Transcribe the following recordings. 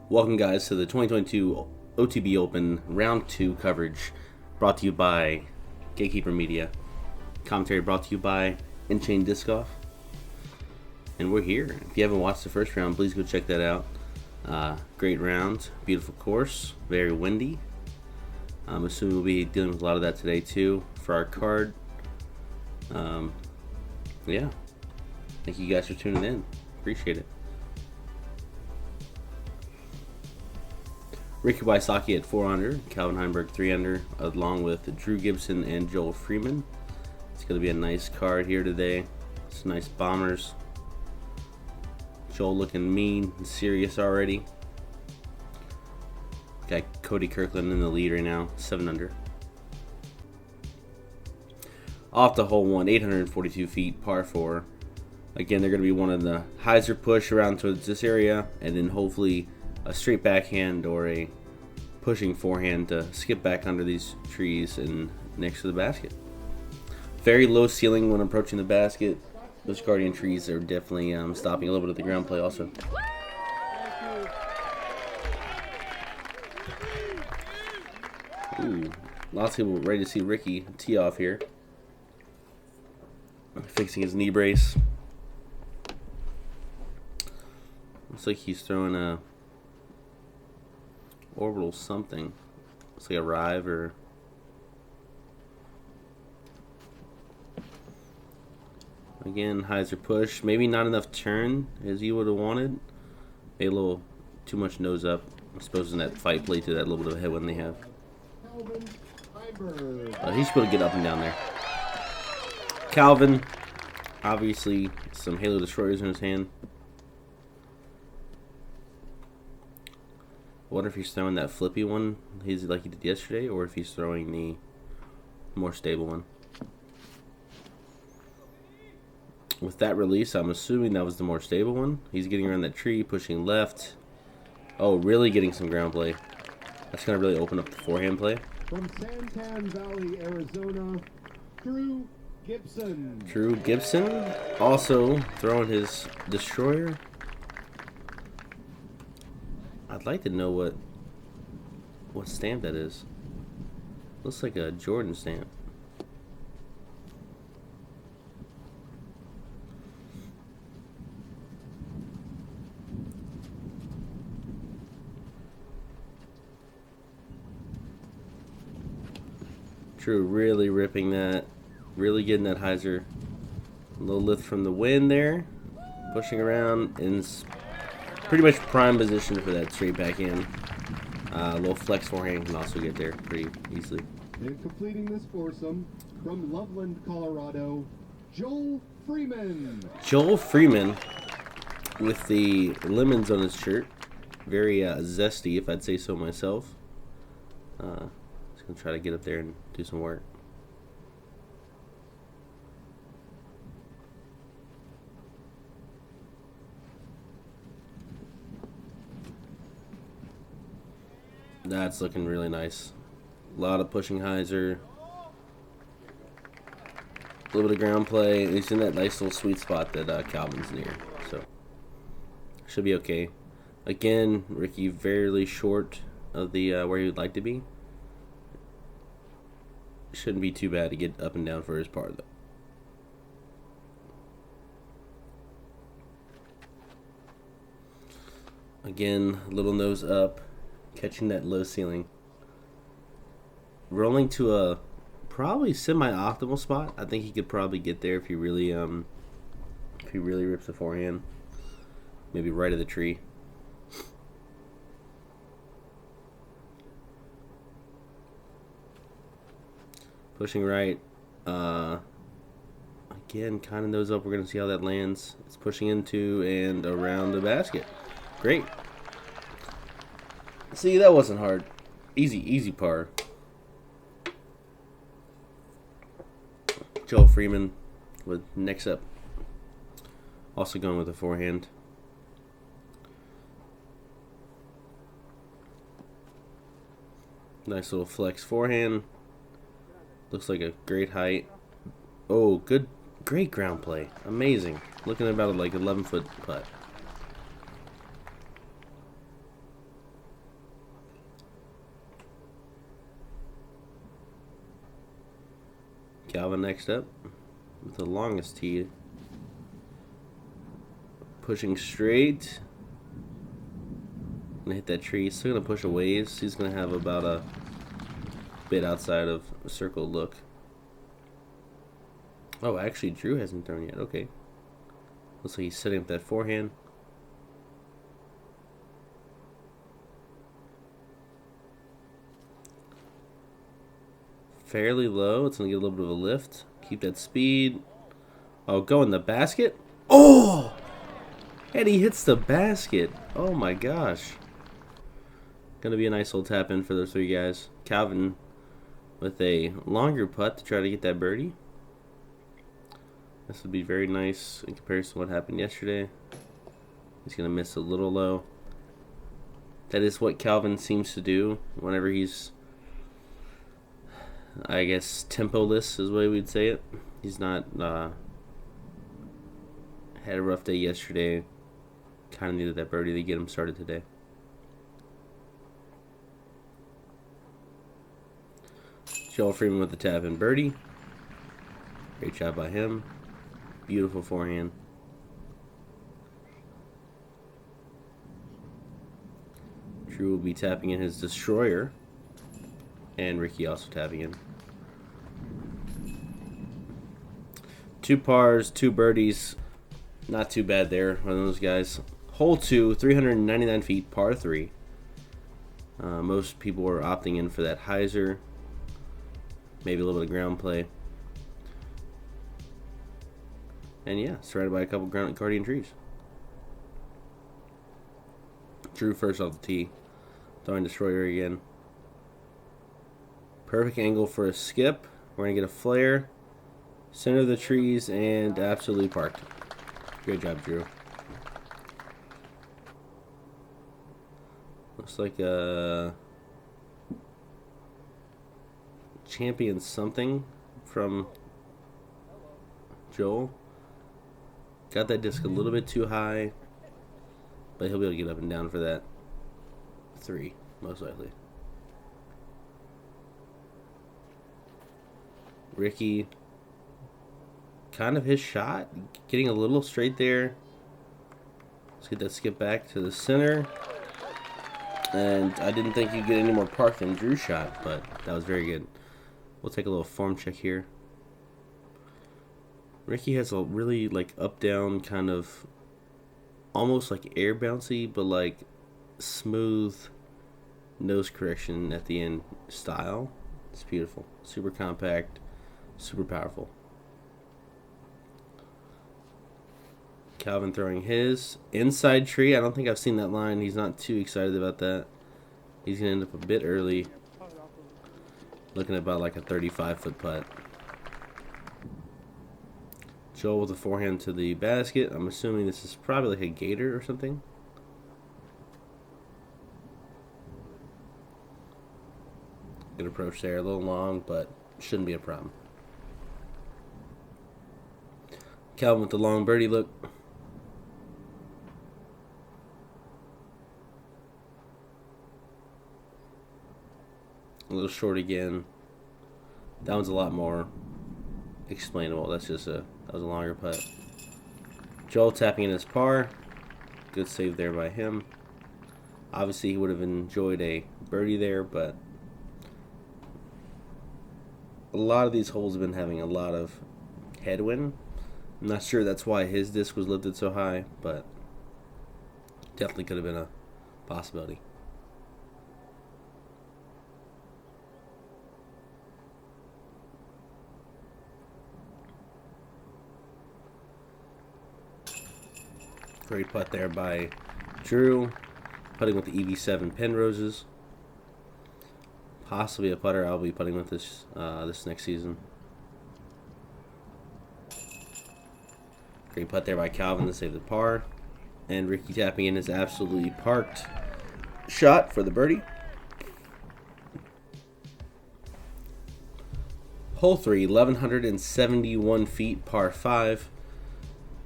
Welcome, guys, to the 2022 OTB Open Round 2 coverage, brought to you by Gatekeeper Media. Commentary brought to you by InChain Disc Golf. And we're here. If you haven't watched the first round, please go check that out. Great round, beautiful course, very windy. I'm assuming we'll be dealing with a lot of that today too for our card. Yeah. Thank you guys for tuning in. Appreciate it. Ricky Wysocki at 4 under, Calvin Heimburg 3 under, along with Drew Gibson and Joel Freeman. It's going to be a nice card here today. Some nice bombers. Joel looking mean and serious already. Got Cody Kirkland in the lead right now, 7 under. Off the hole 1, 842 feet, par 4. Again, they're going to be one of the hyzer push around towards this area, and then hopefully a straight backhand or a pushing forehand to skip back under these trees and next to the basket. Very low ceiling when approaching the basket. Those guardian trees are definitely stopping a little bit of the ground play also. Ooh, lots of people ready to see Ricky tee off here. Fixing his knee brace. Looks like he's throwing a orbital something. Looks like a rive or again hyzer push. Maybe not enough turn as he would have wanted. A little too much nose up. I suppose in that fight play to that little bit of a headwind they have. He's supposed to get up and down there. Calvin, obviously some Halo Destroyers in his hand. I wonder if he's throwing that flippy one like he did yesterday, or if he's throwing the more stable one. With that release, I'm assuming that was the more stable one. He's getting around that tree, pushing left. Oh, really getting some ground play. That's going to really open up the forehand play. From Santan Valley, Arizona, Drew Gibson. Drew Gibson also throwing his destroyer. I'd like to know what stamp that is. Looks like a Jordan stamp. Drew really ripping that, really getting that hyzer. A little lift from the wind there, pushing around in pretty much prime position for that straight back in. A little flex forehand can also get there pretty easily. And completing this foursome from Loveland, Colorado, Joel Freeman. Joel Freeman with the lemons on his shirt. Very zesty, if I'd say so myself. Just going to try to get up there and do some work. That's looking really nice. A lot of pushing hyzer. A little bit of ground play. He's in that nice little sweet spot that Calvin's near. So, should be okay. Again, Ricky very short of the where he would like to be. Shouldn't be too bad to get up and down for his par, though. Again, little nose up. Catching that low ceiling. Rolling to a probably semi-optimal spot. I think he could probably get there if he really rips the forehand. Maybe right of the tree. Pushing right. Again, kind of nose up. We're going to see how that lands. It's pushing into and around the basket. Great. See, that wasn't hard. Easy par. Joel Freeman with next up. Also going with the forehand. Nice little flex forehand. Looks like a great height. Oh, great ground play. Amazing. Looking at about like 11-foot putt. Calvin next up with the longest tee. Pushing straight. Gonna hit that tree. Still gonna push a ways. He's gonna have about a bit outside of a circle look. Oh, actually, Drew hasn't thrown yet. Okay. Looks like he's setting up that forehand. Fairly low. It's gonna get a little bit of a lift. Keep that speed. Oh, go in the basket. Oh! And he hits the basket. Oh my gosh. Gonna be a nice little tap in for those three guys. Calvin with a longer putt to try to get that birdie. This would be very nice in comparison to what happened yesterday. He's gonna miss a little low. That is what Calvin seems to do whenever he's, I guess, tempo-less is the way we'd say it. He's not, had a rough day yesterday. Kind of needed that birdie to get him started today. Joel Freeman with the tap in birdie. Great job by him. Beautiful forehand. Drew will be tapping in his destroyer. And Ricky also tapping in. 2 pars, 2 birdies. Not too bad there, one of those guys. Hole 2, 399 feet, par 3. Most people were opting in for that hyzer. Maybe a little bit of ground play. And yeah, surrounded by a couple guardian trees. Drew first off the tee. Throwing destroyer again. Perfect angle for a skip. We're going to get a flare. Center of the trees and absolutely parked. Great job, Drew. Looks like a champion something from Joel. Got that disc a little bit too high, but he'll be able to get up and down for that 3, most likely. Ricky, kind of his shot, getting a little straight there. Let's get that skip back to the center. And I didn't think you'd get any more park than Drew's shot, but that was very good. We'll take a little form check here. Ricky has a really like up-down kind of almost like air bouncy, but like smooth nose correction at the end style. It's beautiful. Super compact, super powerful. Calvin throwing his inside tree. I don't think I've seen that line. He's not too excited about that. He's going to end up a bit early. Looking at about like a 35-foot putt. Joel with a forehand to the basket. I'm assuming this is probably like a gator or something. Good approach there. A little long, but shouldn't be a problem. Calvin with the long birdie look. A little short again. That one's a lot more explainable. That was a longer putt. Joel tapping in his par. Good save there by him. Obviously he would have enjoyed a birdie there, but a lot of these holes have been having a lot of headwind. I'm not sure that's why his disc was lifted so high, but definitely could have been a possibility. Great putt there by Drew. Putting with the EV7 Penroses. Possibly a putter I'll be putting with this this next season. Great putt there by Calvin to save the par. And Ricky tapping in his absolutely parked shot for the birdie. Hole 3, 1,171 feet, par 5.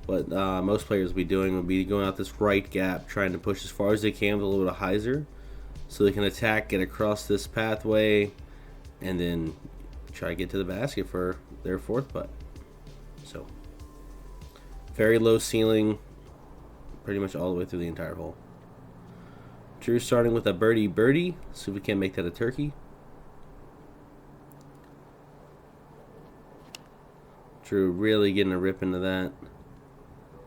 What most players will be doing will be going out this right gap, trying to push as far as they can with a little bit of hyzer, so they can attack, get across this pathway, and then try to get to the basket for their 4th putt. So, very low ceiling, pretty much all the way through the entire hole. Drew starting with a birdie. See if we can make that a turkey. Drew really getting a rip into that.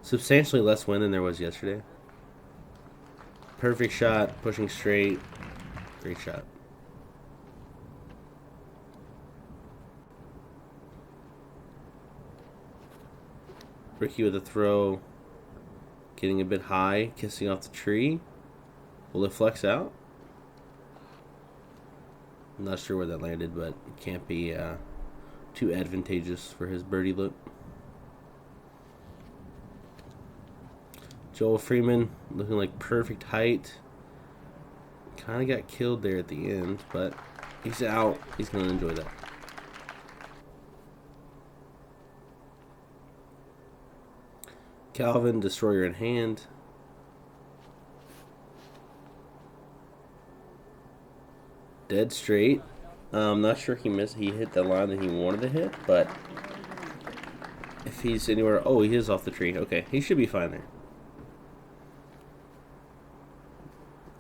Substantially less wind than there was yesterday. Perfect shot, pushing straight. Great shot. Ricky with a throw. Getting a bit high, kissing off the tree. Will it flex out? I'm not sure where that landed, but it can't be too advantageous for his birdie look. Joel Freeman looking like perfect height. Kind of got killed there at the end, but he's out. He's going to enjoy that. Calvin, destroyer in hand. Dead straight. I'm not sure he hit the line that he wanted to hit, but if he's anywhere... Oh, he is off the tree. Okay, he should be fine there.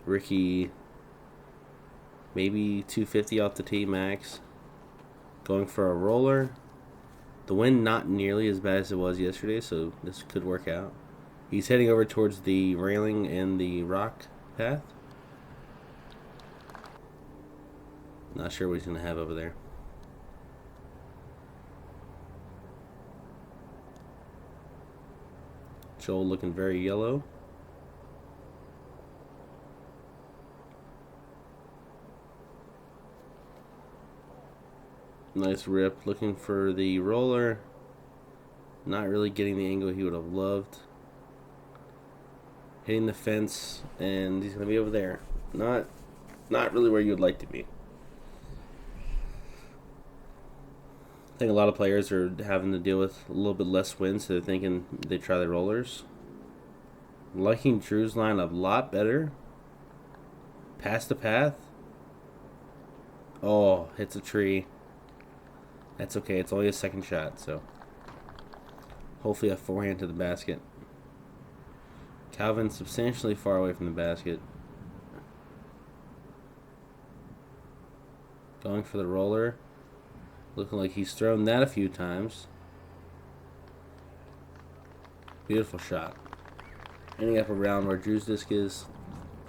Ricky, maybe 250 off the tee max. Going for a roller. The wind not nearly as bad as it was yesterday, so this could work out. He's heading over towards the railing and the rock path. Not sure what he's going to have over there. Joel looking very yellow. Nice rip, looking for the roller. Not really getting the angle he would have loved. Hitting the fence, and he's going to be over there. Not really where you would like to be. I think a lot of players are having to deal with a little bit less wind, so they're thinking they try the rollers. Liking Drew's line a lot better. Past the path. Oh, hits a tree. That's okay. It's only a second shot, so hopefully a forehand to the basket. Calvin substantially far away from the basket. Going for the roller. Looking like he's thrown that a few times. Beautiful shot. Ending up around where Drew's disc is.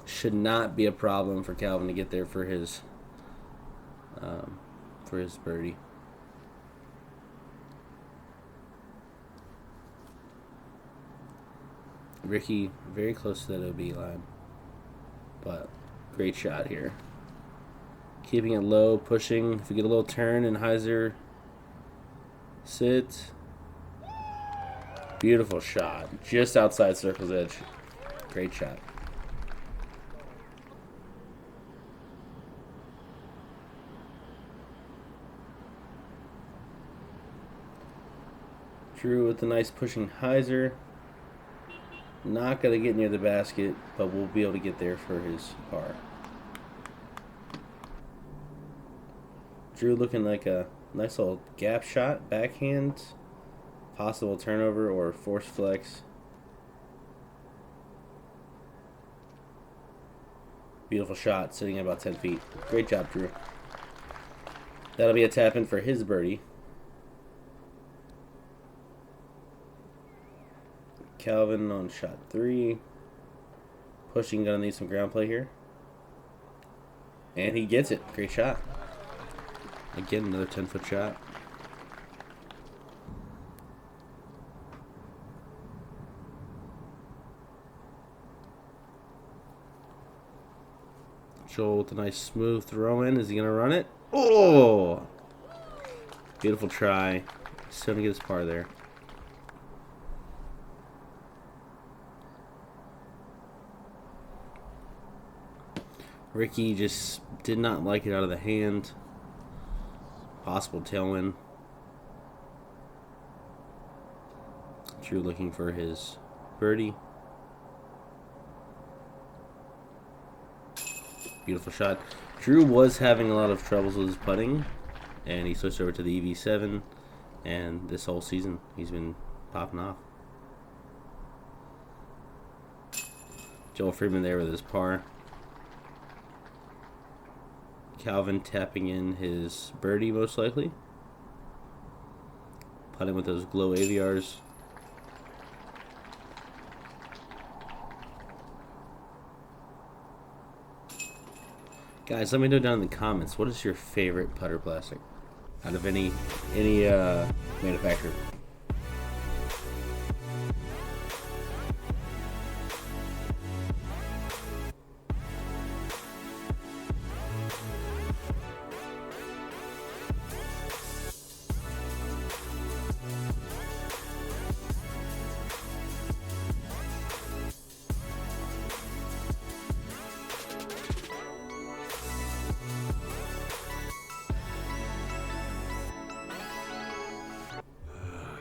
Should not be a problem for Calvin to get there for his birdie. Ricky very close to that OB line, but great shot here. Keeping it low, pushing. If we get a little turn and Heiser sit. Beautiful shot. Just outside circle's edge. Great shot. Drew with a nice pushing Heiser. Not going to get near the basket, but we'll be able to get there for his par. Drew looking like a nice little gap shot, backhand, possible turnover or force flex. Beautiful shot, sitting at about 10 feet. Great job, Drew. That'll be a tap in for his birdie. Calvin on shot 3. Pushing, gonna need some ground play here. And he gets it. Great shot. Again, another 10-foot shot. Joel with a nice smooth throw in. Is he gonna run it? Oh! Beautiful try. Still gonna get his par there. Ricky just did not like it out of the hand. Possible tailwind. Drew looking for his birdie. Beautiful shot. Drew was having a lot of troubles with his putting, and he switched over to the EV7. And this whole season, he's been popping off. Joel Freeman there with his par. Calvin tapping in his birdie, most likely. Putting with those glow AVRs. Guys, let me know down in the comments, what is your favorite putter plastic out of any manufacturer?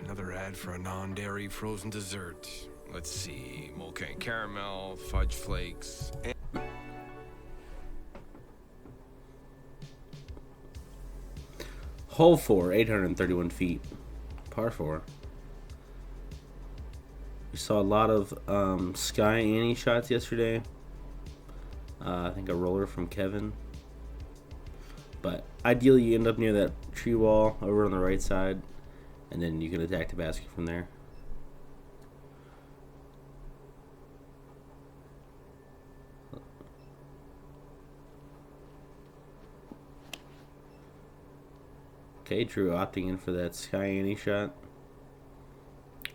Another ad for a non-dairy frozen dessert. Let's see, molten caramel, fudge flakes, and Hole 4, 831 feet, par 4. We saw a lot of Sky Annie shots yesterday. I think a roller from Kevin. But ideally you end up near that tree wall over on the right side, and then you can attack the basket from there. Okay, Drew opting in for that Sky Annie shot.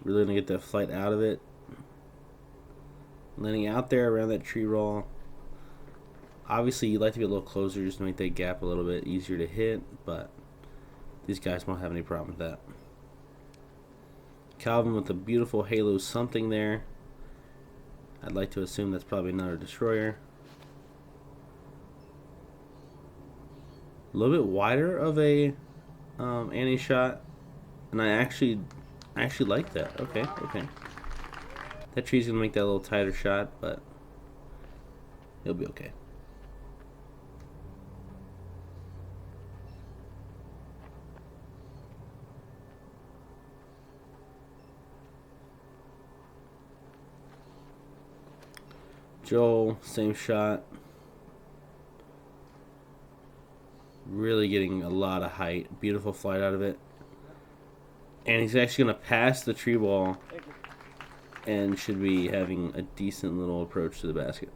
Really gonna get that flight out of it. Landing out there around that tree roll. Obviously, you'd like to be a little closer just to make that gap a little bit easier to hit, but these guys won't have any problem with that. Calvin with a beautiful halo something there. I'd like to assume that's probably another destroyer. A little bit wider of a Annie shot, and I actually like that. Okay. That tree's gonna make that a little tighter shot, but it'll be okay. Joel, same shot. Really getting a lot of height. Beautiful flight out of it. And he's actually going to pass the tree ball and should be having a decent little approach to the basket.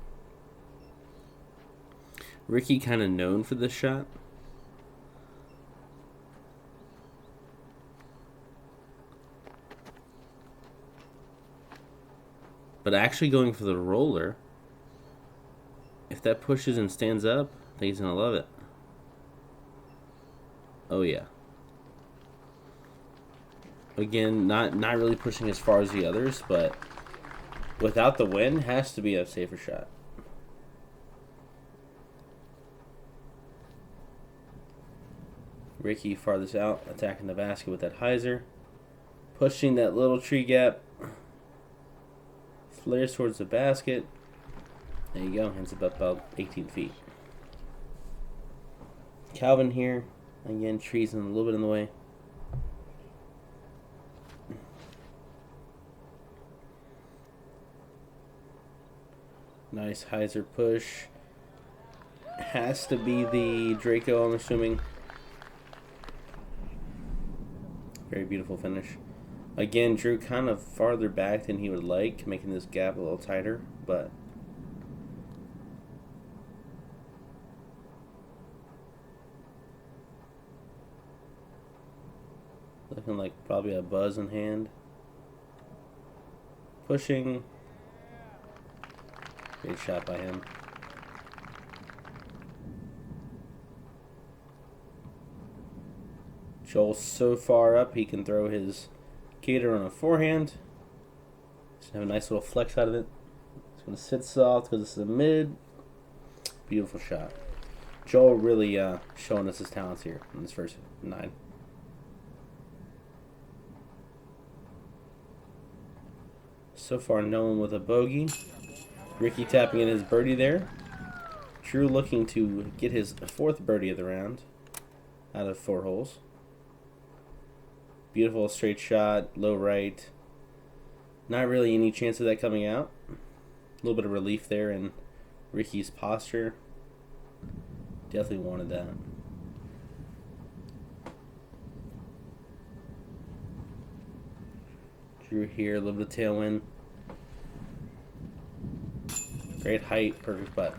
Ricky kind of known for this shot. But actually going for the roller, if that pushes and stands up, I think he's going to love it. Oh yeah. Again, not really pushing as far as the others, but without the wind, has to be a safer shot. Ricky farthest out, attacking the basket with that hyzer. Pushing that little tree gap. Flares towards the basket. There you go, ends up about 18 feet. Calvin here. Again, trees a little bit in the way. Nice hyzer push. Has to be the Draco, I'm assuming. Very beautiful finish. Again, Drew kind of farther back than he would like, making this gap a little tighter, but looking like probably a buzz in hand. Pushing. Great shot by him. Joel's so far up he can throw his gator on a forehand. Just have a nice little flex out of it. It's going to sit soft because it's a mid. Beautiful shot. Joel really showing us his talents here in this first 9. So far, no one with a bogey. Ricky tapping in his birdie there. Drew looking to get his 4th birdie of the round out of 4 holes. Beautiful straight shot, low right. Not really any chance of that coming out. A little bit of relief there in Ricky's posture. Definitely wanted that. Drew here, a little bit of tailwind. Great height, perfect putt.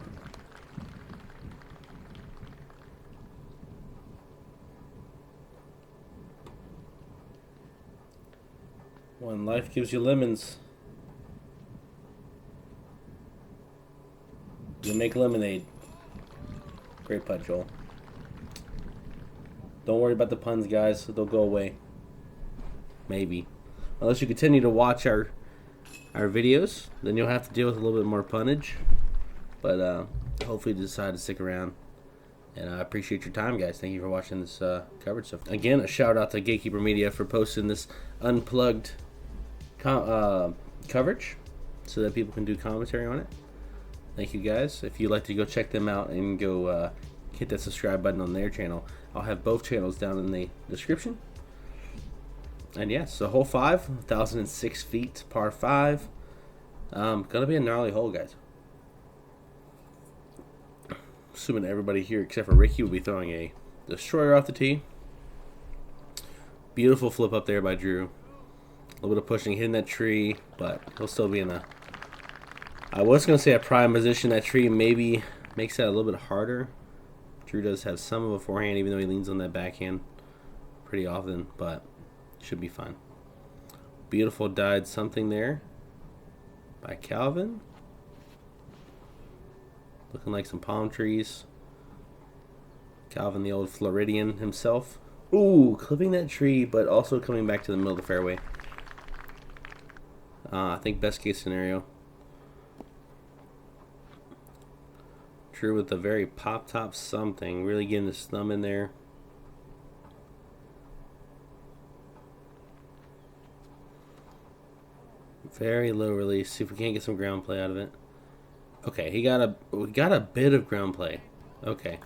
When life gives you lemons, you make lemonade. Great putt, Joel. Don't worry about the puns, guys. They'll go away. Maybe. Unless you continue to watch our videos, then you'll have to deal with a little bit more punnage. But hopefully you decide to stick around. And I appreciate your time, guys. Thank you for watching this coverage. So again, a shout out to Gatekeeper Media for posting this unplugged coverage so that people can do commentary on it. Thank you, guys. If you'd like to go check them out and go hit that subscribe button on their channel, I'll have both channels down in the description. And yes, so hole 5, 1,006 feet, par 5. Gonna be a gnarly hole, guys. Assuming everybody here except for Ricky will be throwing a destroyer off the tee. Beautiful flip up there by Drew. A little bit of pushing, hitting that tree, but he'll still be in a... I was going to say a prime position. That tree maybe makes that a little bit harder. Drew does have some of a forehand, even though he leans on that backhand pretty often, but should be fine. Beautiful died something there by Calvin. Looking like some palm trees. Calvin, the old Floridian himself. Ooh, clipping that tree, but also coming back to the middle of the fairway. I think best case scenario. Drew with a very pop top something. Really getting his thumb in there. Very low release. See if we can't get some ground play out of it. Okay, we got a bit of ground play. Okay.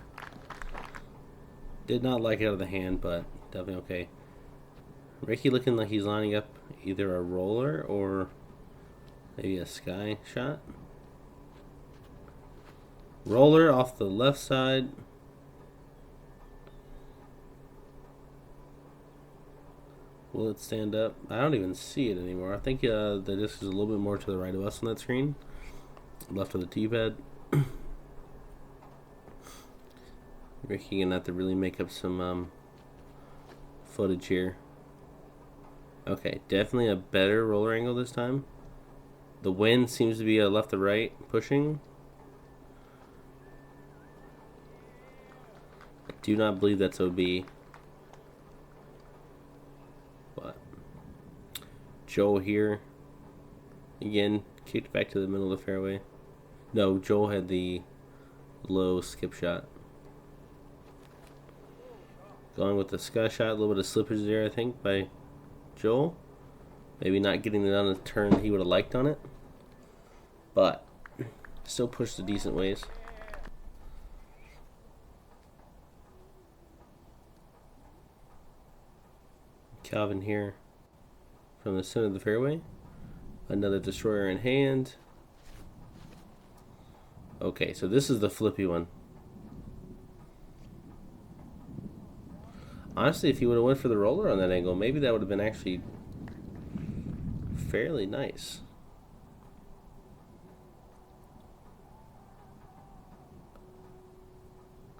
Did not like it out of the hand, but definitely okay. Ricky looking like he's lining up either a roller or maybe a sky shot. Roller off the left side. Will it stand up? I don't even see it anymore. I think the disc is a little bit more to the right of us on that screen. Left of the tee pad. Ricky gonna have to really make up some footage here. Okay, definitely a better roller angle this time. The wind seems to be a left to right pushing. I do not believe that's OB. But Joel here. Again, kicked back to the middle of the fairway. No, Joel had the low skip shot. Going with the sky shot, a little bit of slippage there, I think, by Joel. Maybe not getting it on the turn he would have liked on it. But still pushed a decent ways. Calvin here from the center of the fairway. Another destroyer in hand. Okay, so this is the flippy one. Honestly, if he would have went for the roller on that angle, maybe that would have been actually fairly nice.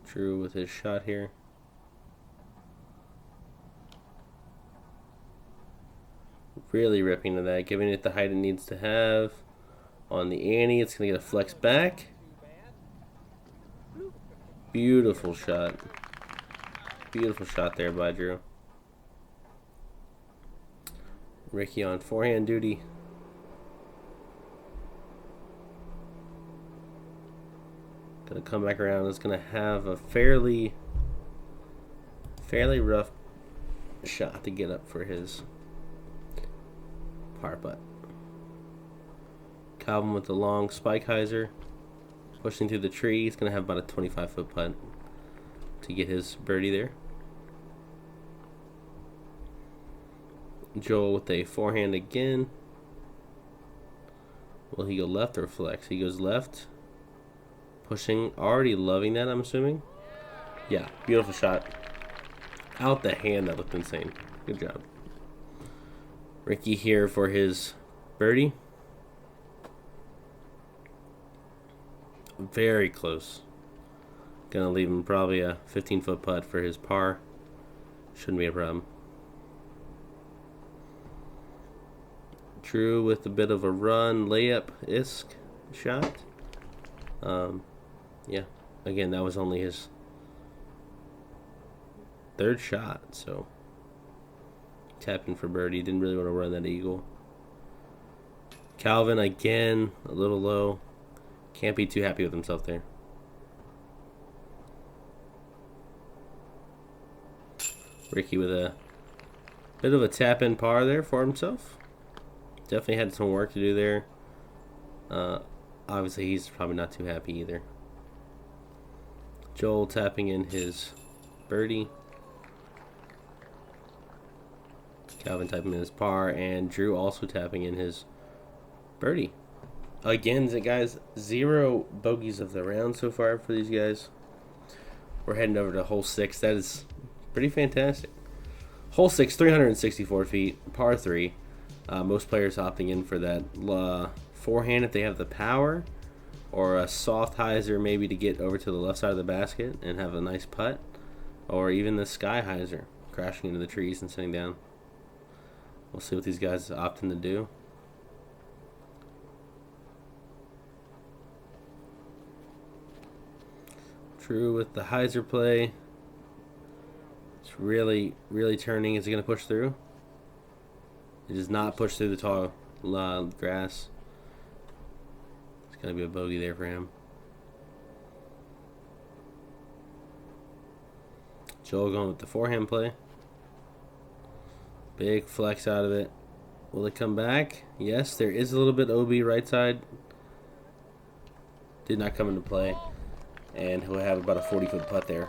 Drew with his shot here. Really ripping to that, giving it the height it needs to have. On the ante, it's going to get a flex back. Beautiful shot. Beautiful shot there by Drew. Ricky on forehand duty. Gonna come back around. It's gonna have a fairly rough shot to get up for his par putt. Calvin with the long spike hyzer, pushing through the tree. He's gonna have about a 25-foot putt to get his birdie there. Joel with a forehand again. Will he go left or flex? He goes left. Pushing. Already loving that, I'm assuming. Yeah, beautiful shot. Out the hand, that looked insane. Good job. Ricky here for his birdie. Very close. Gonna leave him probably a 15-foot putt for his par. Shouldn't be a problem. Drew with a bit of a run, layup-esque shot. Yeah, again, that was only his third shot, so tapping for birdie. Didn't really want to run that eagle. Calvin again, a little low. Can't be too happy with himself there. Ricky with a bit of a tap-in par there for himself. Definitely had some work to do there. Obviously, he's probably not too happy either. Joel tapping in his birdie. Calvin tapping in his par, and Drew also tapping in his birdie. Again, guys, 0 bogeys of the round so far for these guys. We're heading over to hole 6. That is pretty fantastic. Hole 6, 364 feet, par 3. Most players opting in for that forehand if they have the power, or a soft hyzer maybe to get over to the left side of the basket and have a nice putt, or even the sky hyzer, crashing into the trees and sitting down. We'll see what these guys opting to do. Drew with the hyzer play. It's really turning. Is he going to push through? It does not push through the tall grass. It's going to be a bogey there for him. Joel going with the forehand play. Big flex out of it. Will it come back? Yes, there is a little bit OB right side. Did not come into play. And he'll have about a 40-foot putt there.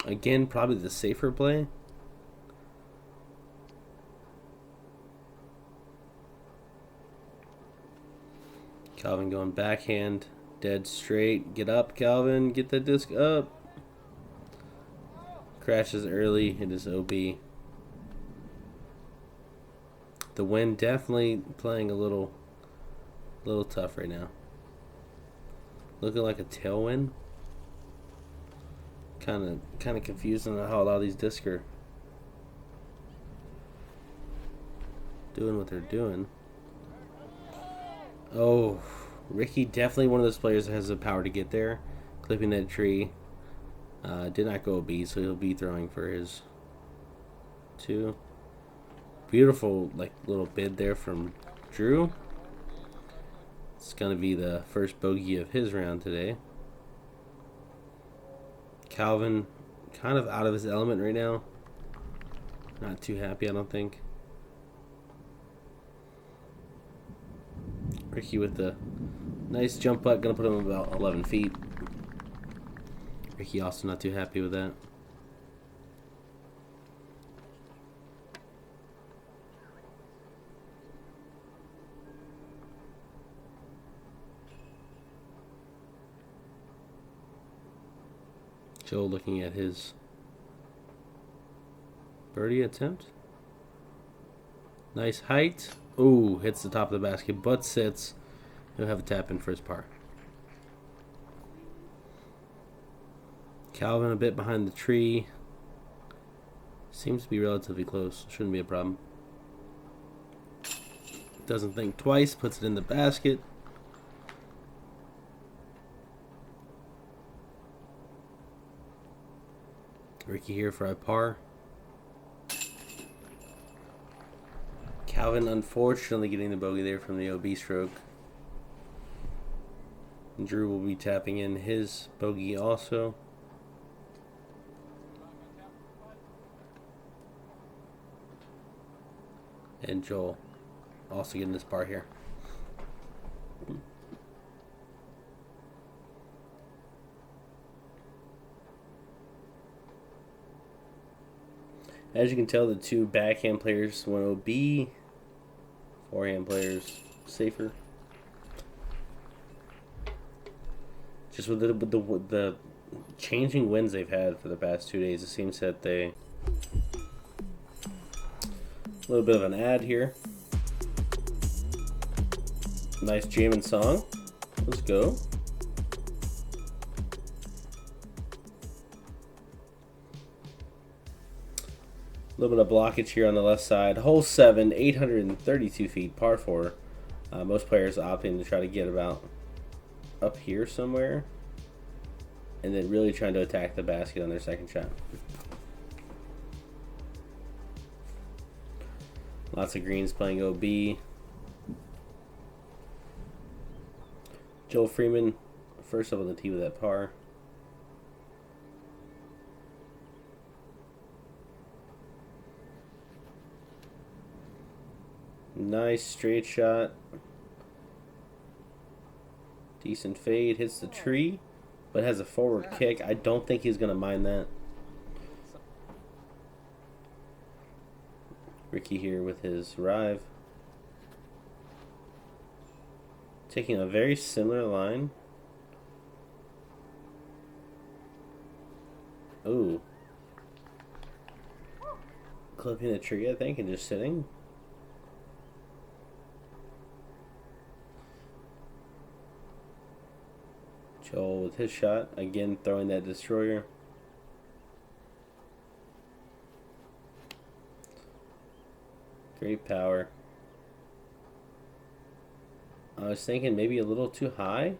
Again, probably the safer play. Calvin going backhand, dead straight. Get up, Calvin. Get the disc up. Crashes early. It is OB. The wind definitely playing a little tough right now. Looking like a tailwind. Kind of confusing on how a lot of these discs are doing what they're doing. Oh, Ricky definitely one of those players that has the power to get there. Clipping that tree. Did not go B, so he'll be throwing for his 2. Beautiful, little bid there from Drew. It's going to be the first bogey of his round today. Calvin kind of out of his element right now. Not too happy, I don't think. Ricky with the nice jump putt, going to put him about 11 feet. Ricky also not too happy with that. Joe looking at his birdie attempt. Nice height. Ooh, hits the top of the basket, but sits. He'll have a tap in for his par. Calvin a bit behind the tree. Seems to be relatively close. Shouldn't be a problem. Doesn't think twice. Puts it in the basket. Ricky here for a par. Calvin unfortunately getting the bogey there from the OB stroke. Drew will be tapping in his bogey also. And Joel also getting this par here. As you can tell, the two backhand players went OB. Forehand players safer. Just with the changing winds they've had for the past 2 days, it seems that they... A little bit of an ad here. Nice jamming song. Let's go. A little bit of blockage here on the left side. Hole 7, 832 feet, par 4. Most players opting to try to get about up here somewhere. And then really trying to attack the basket on their second shot. Lots of greens playing OB. Joel Freeman, first up on the tee with that par. Nice straight shot. Decent fade. Hits the tree, but has a forward kick. I don't think he's going to mind that. Ricky here with his drive. Taking a very similar line. Ooh. Clipping the tree, I think, and just sitting. Joel with his shot. Again, throwing that destroyer. Great power. I was thinking maybe a little too high.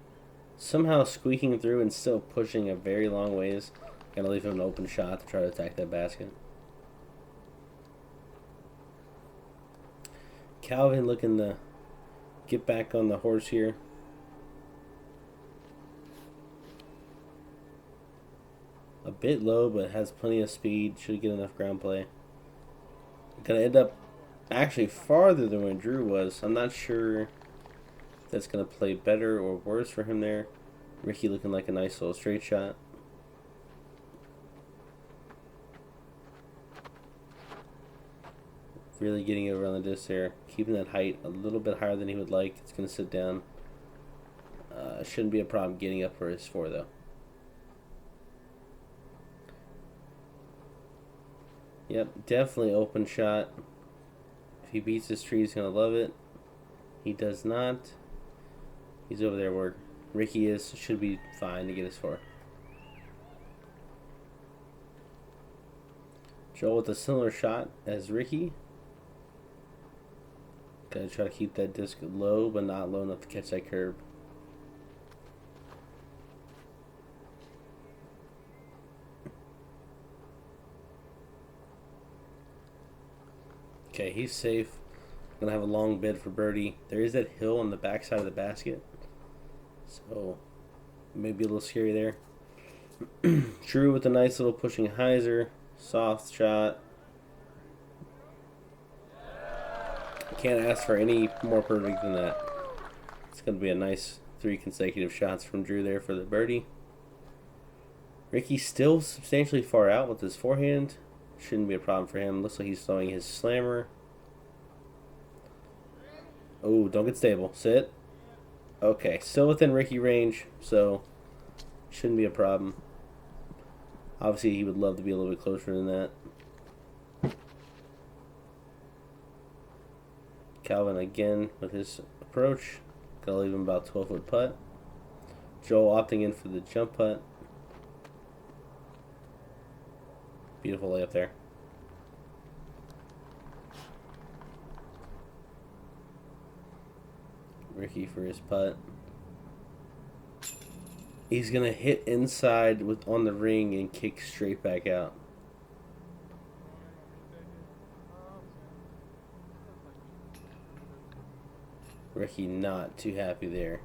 Somehow squeaking through and still pushing a very long ways. Gonna leave him an open shot to try to attack that basket. Calvin looking to get back on the horse here. A bit low, but has plenty of speed. Should get enough ground play. Gonna end up actually farther than where Drew was. I'm not sure if that's gonna play better or worse for him there. Ricky looking like a nice little straight shot. Really getting it around the disc there. Keeping that height a little bit higher than he would like. It's gonna sit down. Shouldn't be a problem getting up for his 4 though. Yep, definitely open shot. If he beats this tree, he's going to love it. He does not. He's over there where Ricky is. Should be fine to get his 4. Joel with a similar shot as Ricky. Gotta try to keep that disc low, but not low enough to catch that curb. Okay, he's safe. Gonna have a long bid for birdie. There is that hill on the back side of the basket, so maybe a little scary there. Drew with a nice little pushing hyzer, soft shot. Can't ask for any more perfect than that. It's gonna be a nice 3 consecutive shots from Drew there for the birdie. Ricky still substantially far out with his forehand. Shouldn't be a problem for him. Looks like he's throwing his slammer. Oh, don't get stable. Sit. Okay, still within Ricky range, so shouldn't be a problem. Obviously, he would love to be a little bit closer than that. Calvin again with his approach. Gonna leave him about 12-foot putt. Joel opting in for the jump putt. Beautiful layup there. Ricky for his putt. He's gonna hit inside with on the ring and kick straight back out. Ricky not too happy there.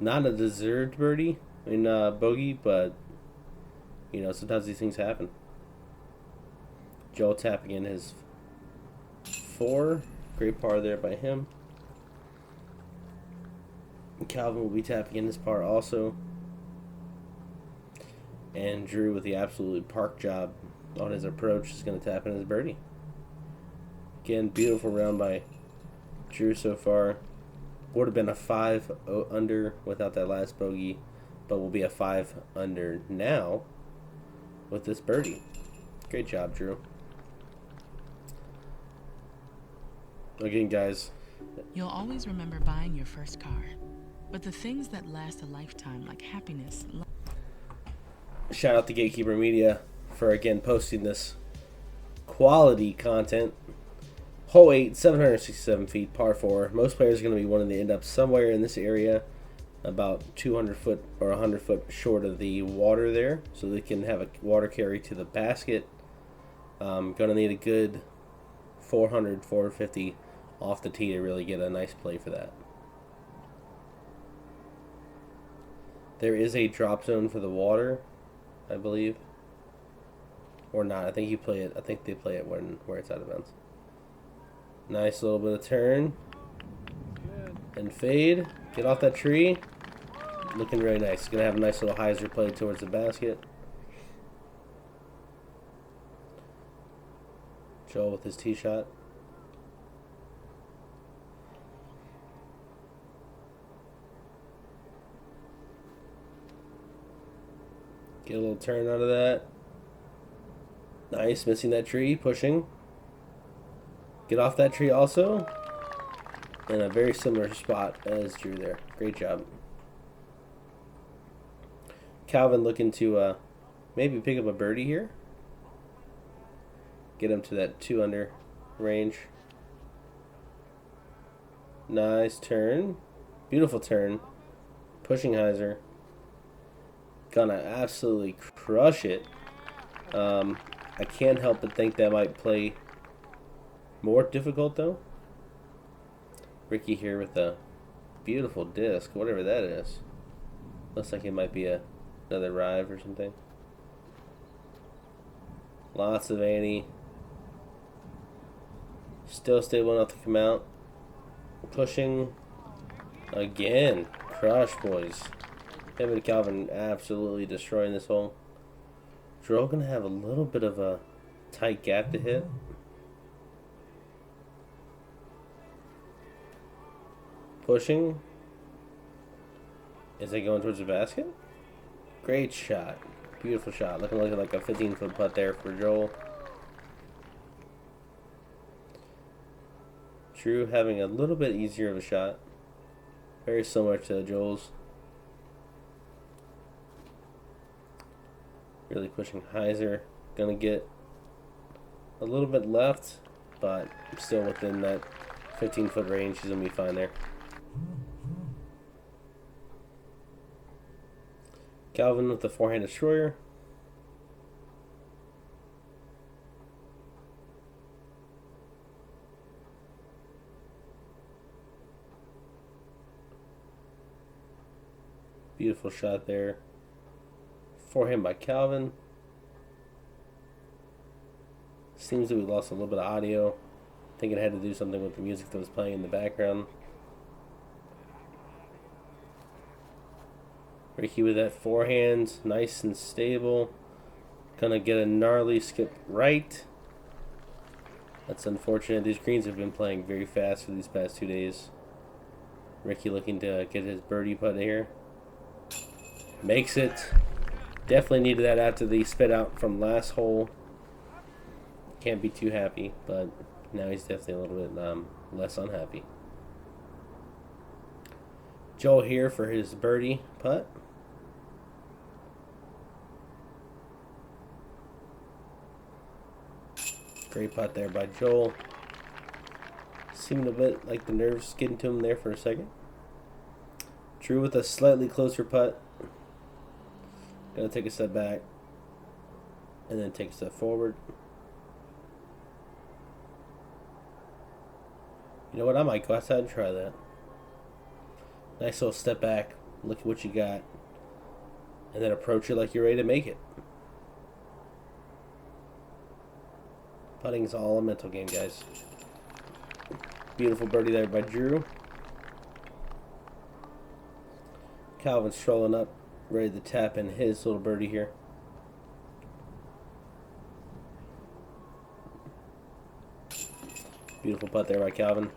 Not a deserved birdie, bogey, but you know, sometimes these things happen. Joel tapping in his 4. Great par there by him. Calvin will be tapping in his par also. And Drew with the absolute park job on his approach is going to tap in his birdie. Again, beautiful round by Drew so far. Would have been a 5 under without that last bogey, but will be a 5 under now with this birdie. Great job, Drew. Again, guys, You'll always remember buying your first car, but the things that last a lifetime, like happiness. shout out to Gatekeeper Media for again posting this quality content. Hole 8, 767 feet, par 4. Most players are going to want to end up somewhere in this area, about 200 foot or 100 foot short of the water there, so they can have a water carry to the basket. Going to need a good 400, 450 off the tee to really get a nice play for that. There is a drop zone for the water, I believe, or not. I think you play it. I think they play it where it's out of bounds. Nice little bit of turn and fade. Get off that tree. Looking really nice. Gonna have a nice little hyzer play towards the basket. Joel with his tee shot. Get a little turn out of that. Nice, missing that tree, pushing. Get off that tree also. In a very similar spot as Drew there. Great job. Calvin looking to maybe pick up a birdie here. Get him to that 2 under range. Nice turn. Beautiful turn. Pushing hyzer. Gonna absolutely crush it. I can't help but think that might play more difficult though. Ricky here with a beautiful disc, whatever that is. Looks like it might be another Rive or something. Lots of Annie. Still stable enough to come out. Pushing again. Crush, boys. Him and Calvin absolutely destroying this hole. Drew gonna have a little bit of a tight gap to hit. Pushing. Is it going towards the basket? Great shot. Beautiful shot. Looking like a 15-foot putt there for Joel. Drew having a little bit easier of a shot. Very similar to Joel's. Really pushing hyzer. Gonna get a little bit left, but still within that 15-foot range. He's gonna be fine there. Calvin with the forehand destroyer. Beautiful shot there. Forehand by Calvin. Seems that we lost a little bit of audio. I think it had to do something with the music that was playing in the background. Ricky with that forehand, nice and stable. Gonna get a gnarly skip right. That's unfortunate. These greens have been playing very fast for these past 2 days. Ricky looking to get his birdie putt here. Makes it. Definitely needed that after the spit out from last hole. Can't be too happy, but now he's definitely a little bit less unhappy. Joel here for his birdie putt. Great putt there by Joel. Seemed a bit like the nerves getting to him there for a second. Drew with a slightly closer putt. Gonna take a step back and then take a step forward. You know what? I might go outside and try that. Nice little step back. Look at what you got. And then approach it like you're ready to make it. Putting is all a mental game, guys. Beautiful birdie there by Drew. Calvin strolling up, ready to tap in his little birdie here. Beautiful putt there by Calvin.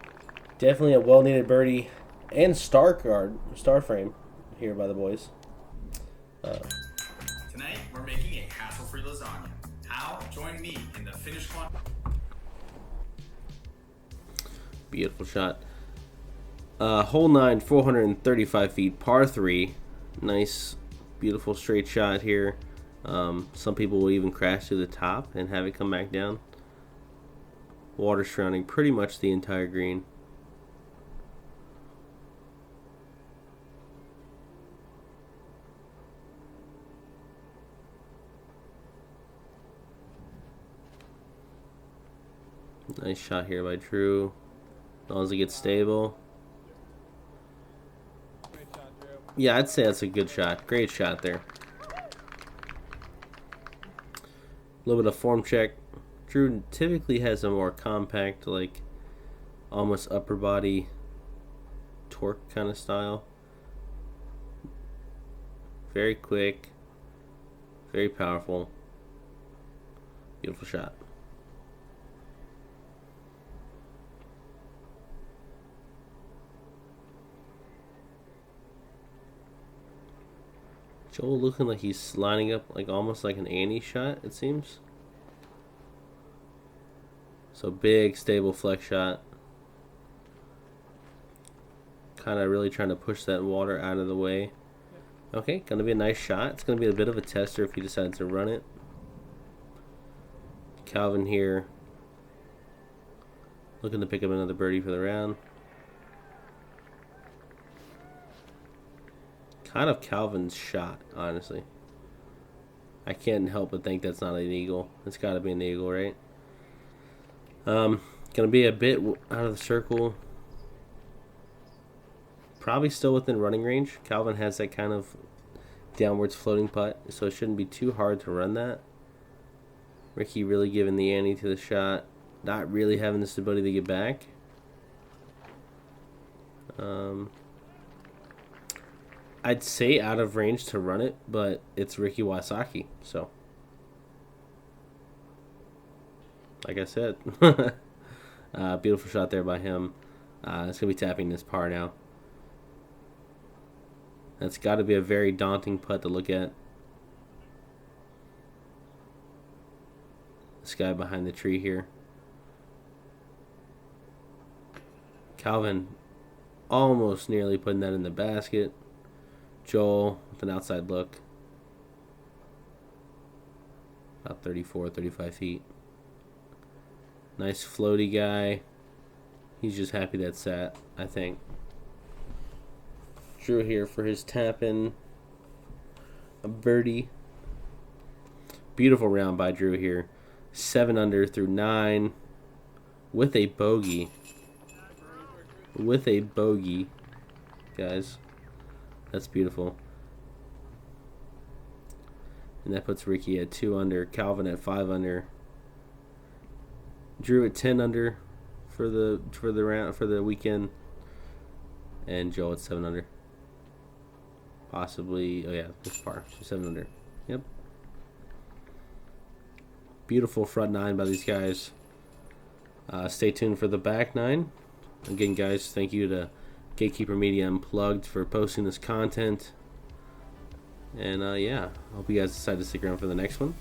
Definitely a well-needed birdie and star frame here by the boys. Tonight, we're making a hassle-free lasagna. How? Join me in the finish one. Beautiful shot. Hole 9, 435 feet, par 3. Nice, beautiful straight shot here. Some people will even crash to the top and have it come back down. Water surrounding pretty much the entire green. Nice shot here by Drew. As long as it gets stable. Yeah, I'd say that's a good shot. Great shot there. A little bit of form check. Drew typically has a more compact, like almost upper body torque kind of style. Very quick. Very powerful. Beautiful shot. Joel looking like he's lining up like almost like an Annie shot, it seems. So big, stable flex shot. Kind of really trying to push that water out of the way. Okay, gonna be a nice shot. It's gonna be a bit of a tester if he decides to run it. Calvin here, looking to pick up another birdie for the round. Kind of Calvin's shot, honestly. I can't help but think that's not an eagle. It's got to be an eagle, right? Gonna be a bit out of the circle. Probably still within running range. Calvin has that kind of downwards floating putt, so it shouldn't be too hard to run that. Ricky really giving the ante to the shot. Not really having the stability to get back. I'd say out of range to run it, but it's Ricky Wysocki, so like I said. Beautiful shot there by him. It's gonna be tapping this par now. That's got to be a very daunting putt to look at. This guy behind the tree here. Calvin almost nearly putting that in the basket. Joel with an outside look. About 34, 35 feet. Nice floaty guy. He's just happy that's sat, I think. Drew here for his tap in. A birdie. Beautiful round by Drew here. 7 under through 9. With a bogey. With a bogey. Guys. That's beautiful. And that puts Ricky at 2 under. Calvin at 5 under. Drew at 10 under for the round for the weekend. And Joel at 7 under. Possibly, oh yeah, this par, so 7 under. Yep. Beautiful front 9 by these guys. Stay tuned for the back 9. Again, guys, thank you to Gatekeeper Media Unplugged for posting this content. And yeah, I hope you guys decide to stick around for the next one.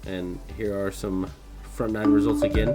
And here are some front 9 results again.